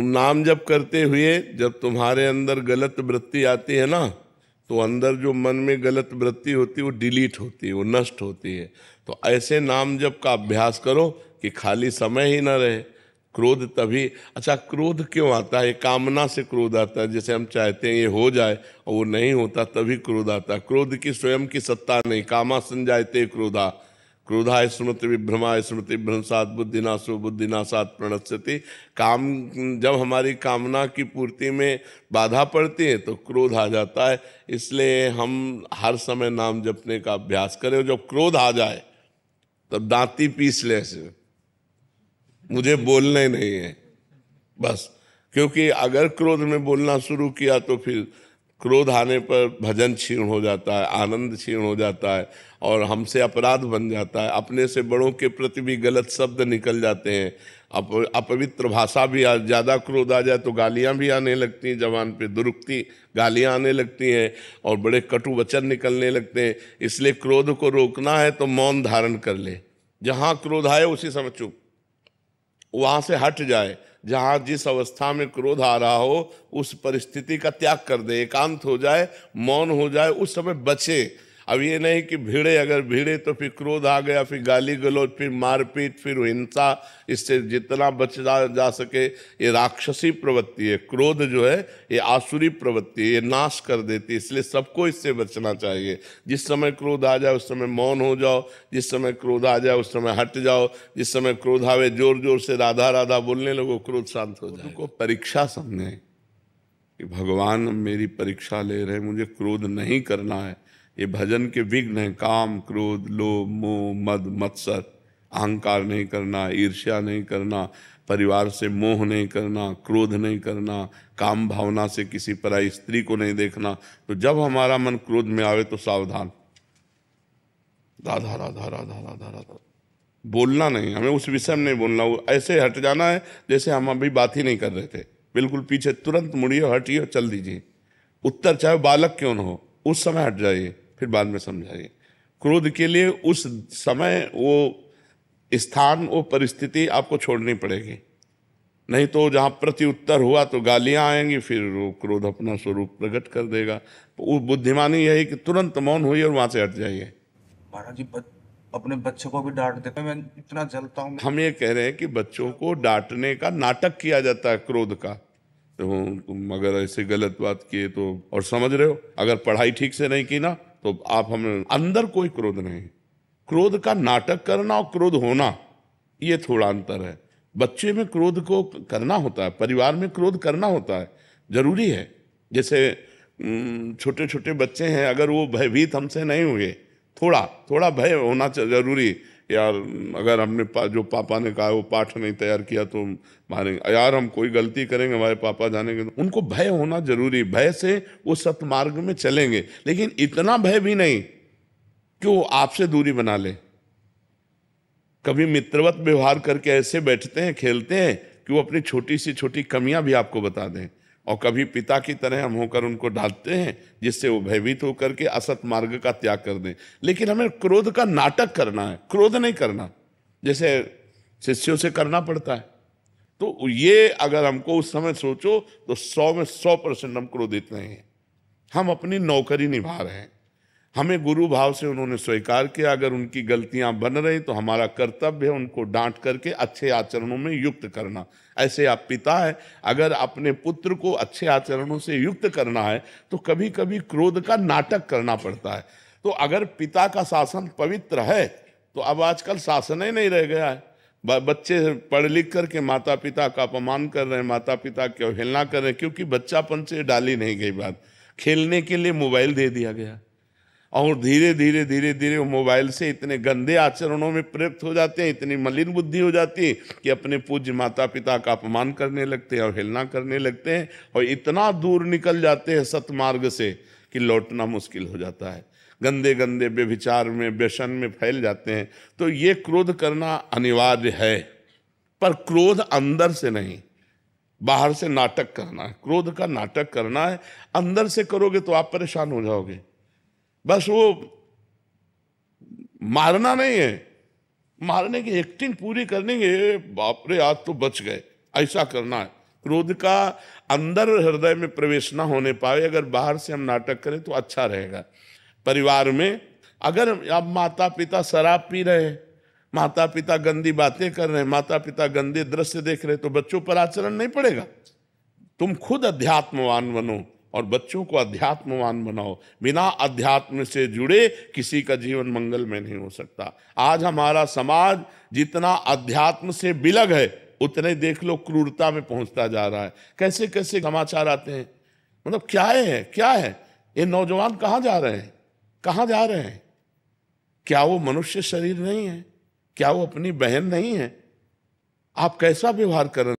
तुम नाम जप करते हुए जब तुम्हारे अंदर गलत वृत्ति आती है ना, तो अंदर जो मन में गलत वृत्ति होती है वो डिलीट होती है, वो नष्ट होती है। तो ऐसे नाम जप का अभ्यास करो कि खाली समय ही ना रहे। क्रोध तभी, अच्छा क्रोध क्यों आता है? कामना से क्रोध आता है। जैसे हम चाहते हैं ये हो जाए और वो नहीं होता, तभी क्रोध आता है। क्रोध की स्वयं की सत्ता नहीं। कामा संजायते क्रोधा, क्रोधाय स्मृति विभ्रमाय स्मृति भ्रंशात बुद्धिनाशो बुद्धिनाशात प्रणश्यति। काम, जब हमारी कामना की पूर्ति में बाधा पड़ती है तो क्रोध आ जाता है। इसलिए हम हर समय नाम जपने का अभ्यास करें। जब क्रोध आ जाए तब दांती पीस ले ऐसे, मुझे बोलना ही नहीं है बस। क्योंकि अगर क्रोध में बोलना शुरू किया तो फिर क्रोध आने पर भजन क्षीण हो जाता है, आनंद क्षीण हो जाता है और हमसे अपराध बन जाता है। अपने से बड़ों के प्रति भी गलत शब्द निकल जाते हैं। अपवित्र भाषा भी, ज़्यादा क्रोध आ जाए तो गालियां भी आने लगती हैं, जबान पे दुरुक्ति गालियां आने लगती हैं और बड़े कटु वचन निकलने लगते हैं। इसलिए क्रोध को रोकना है तो मौन धारण कर ले। जहाँ क्रोध आए उसी समय चुप, वहां से हट जाए। जहां जिस अवस्था में क्रोध आ रहा हो उस परिस्थिति का त्याग कर दे, एकांत हो जाए, मौन हो जाए, उस समय बचे। अब ये नहीं कि भिड़े, अगर भिड़े तो फिर क्रोध आ गया, फिर गाली गलौज, फिर मारपीट, फिर हिंसा। इससे जितना बचा जा सके। ये राक्षसी प्रवृत्ति है, क्रोध जो है ये आसुरी प्रवृत्ति है, ये नाश कर देती है। इसलिए सबको इससे बचना चाहिए। जिस समय क्रोध आ जाए उस समय मौन हो जाओ, जिस समय क्रोध आ जाए उस समय हट जाओ। जिस समय क्रोध आवे जोर जोर से राधा राधा बोलने लगो, क्रोध शांत हो जाए। उनको परीक्षा समझे कि भगवान मेरी परीक्षा ले रहे, मुझे क्रोध नहीं करना है। ये भजन के विघ्न है, काम क्रोध लोभ मोह मद मत्सर, अहंकार नहीं करना, ईर्ष्या नहीं करना, परिवार से मोह नहीं करना, क्रोध नहीं करना, काम भावना से किसी पराई स्त्री को नहीं देखना। तो जब हमारा मन क्रोध में आवे तो सावधान, राधा राधा राधा राधा राधा बोलना नहीं, हमें उस विषय में नहीं बोलना। वो ऐसे हट जाना है जैसे हम अभी बात ही नहीं कर रहे थे। बिल्कुल पीछे तुरंत मुड़िए, हटिए, चल दीजिए। उत्तर चाहे बालक क्यों न हो, उस समय हट जाइए, फिर बाद में समझाइए। क्रोध के लिए उस समय वो स्थान, वो परिस्थिति आपको छोड़नी पड़ेगी। नहीं तो जहाँ प्रति उत्तर हुआ तो गालियां आएंगी, फिर वो क्रोध अपना स्वरूप प्रकट कर देगा। वो बुद्धिमानी यही कि तुरंत मौन हुई और वहां से हट जाइए। महाराज जी अपने बच्चे को भी डांट देते हैं, मैं इतना जलता हूँ। हम ये कह रहे हैं कि बच्चों को डांटने का नाटक किया जाता है क्रोध का। तो तुम अगर ऐसे गलत बात किए तो, और समझ रहे हो, अगर पढ़ाई ठीक से नहीं की ना तो आप, हमें अंदर कोई क्रोध नहीं। क्रोध का नाटक करना और क्रोध होना, ये थोड़ा अंतर है। बच्चे में क्रोध को करना होता है, परिवार में क्रोध करना होता है, जरूरी है। जैसे छोटे छोटे बच्चे हैं, अगर वो भयभीत हमसे नहीं हुए, थोड़ा थोड़ा भय होना जरूरी। यार अगर हमने जो पापा ने कहा वो पाठ नहीं तैयार किया तो मारेंगे, यार हम कोई गलती करेंगे हमारे पापा जानेंगे, तो उनको भय होना जरूरी। भय से वो सतमार्ग में चलेंगे, लेकिन इतना भय भी नहीं कि वो आपसे दूरी बना ले। कभी मित्रवत व्यवहार करके ऐसे बैठते हैं, खेलते हैं कि वो अपनी छोटी सी छोटी कमियां भी आपको बता दें। और कभी पिता की तरह हम होकर उनको डांटते हैं जिससे वो भयभीत होकर के असत मार्ग का त्याग कर दें। लेकिन हमें क्रोध का नाटक करना है, क्रोध नहीं करना, जैसे शिष्यों से करना पड़ता है। तो ये अगर हमको उस समय सोचो तो 100 में 100% हम क्रोधित नहीं हैं। हम अपनी नौकरी निभा रहे हैं, हमें गुरु भाव से उन्होंने स्वीकार किया। अगर उनकी गलतियां बन रही तो हमारा कर्तव्य है उनको डांट करके अच्छे आचरणों में युक्त करना। ऐसे आप पिता है, अगर अपने पुत्र को अच्छे आचरणों से युक्त करना है तो कभी कभी क्रोध का नाटक करना पड़ता है। तो अगर पिता का शासन पवित्र है तो अब आजकल शासन ही नहीं रह गया है। बच्चे पढ़ लिख करके माता पिता का अपमान कर रहे हैं, माता पिता की अवहेलना कर रहे हैं, क्योंकि बच्चापन से डाली नहीं गई बात। खेलने के लिए मोबाइल दे दिया गया और धीरे धीरे धीरे धीरे वो मोबाइल से इतने गंदे आचरणों में प्रयुक्त हो जाते हैं, इतनी मलिन बुद्धि हो जाती है कि अपने पूज्य माता पिता का अपमान करने लगते हैं, अवहेलना करने लगते हैं और इतना दूर निकल जाते हैं सतमार्ग से कि लौटना मुश्किल हो जाता है। गंदे गंदे व्यभिचार में, व्यसन में फैल जाते हैं। तो ये क्रोध करना अनिवार्य है, पर क्रोध अंदर से नहीं, बाहर से नाटक करना है। क्रोध का नाटक करना है, अंदर से करोगे तो आप परेशान हो जाओगे। बस वो मारना नहीं है, मारने की एक्टिंग पूरी करनी है। बाप रे आज तो बच गए, ऐसा करना है। क्रोध का अंदर हृदय में प्रवेश ना होने पाए, अगर बाहर से हम नाटक करें तो अच्छा रहेगा। परिवार में अगर अब माता पिता शराब पी रहे हैं, माता पिता गंदी बातें कर रहे हैं, माता पिता गंदे दृश्य देख रहे हैं, तो बच्चों पर आचरण नहीं पड़ेगा। तुम खुद अध्यात्मवान बनो और बच्चों को अध्यात्मवान बनाओ। बिना अध्यात्म से जुड़े किसी का जीवन मंगल में नहीं हो सकता। आज हमारा समाज जितना अध्यात्म से बिलग है, उतने देख लो क्रूरता में पहुंचता जा रहा है। कैसे कैसे समाचार आते हैं, मतलब क्या है, क्या है ये नौजवान कहाँ जा रहे हैं, कहाँ जा रहे हैं? क्या वो मनुष्य शरीर नहीं है? क्या वो अपनी बहन नहीं है? आप कैसा व्यवहार कर रहे हैं?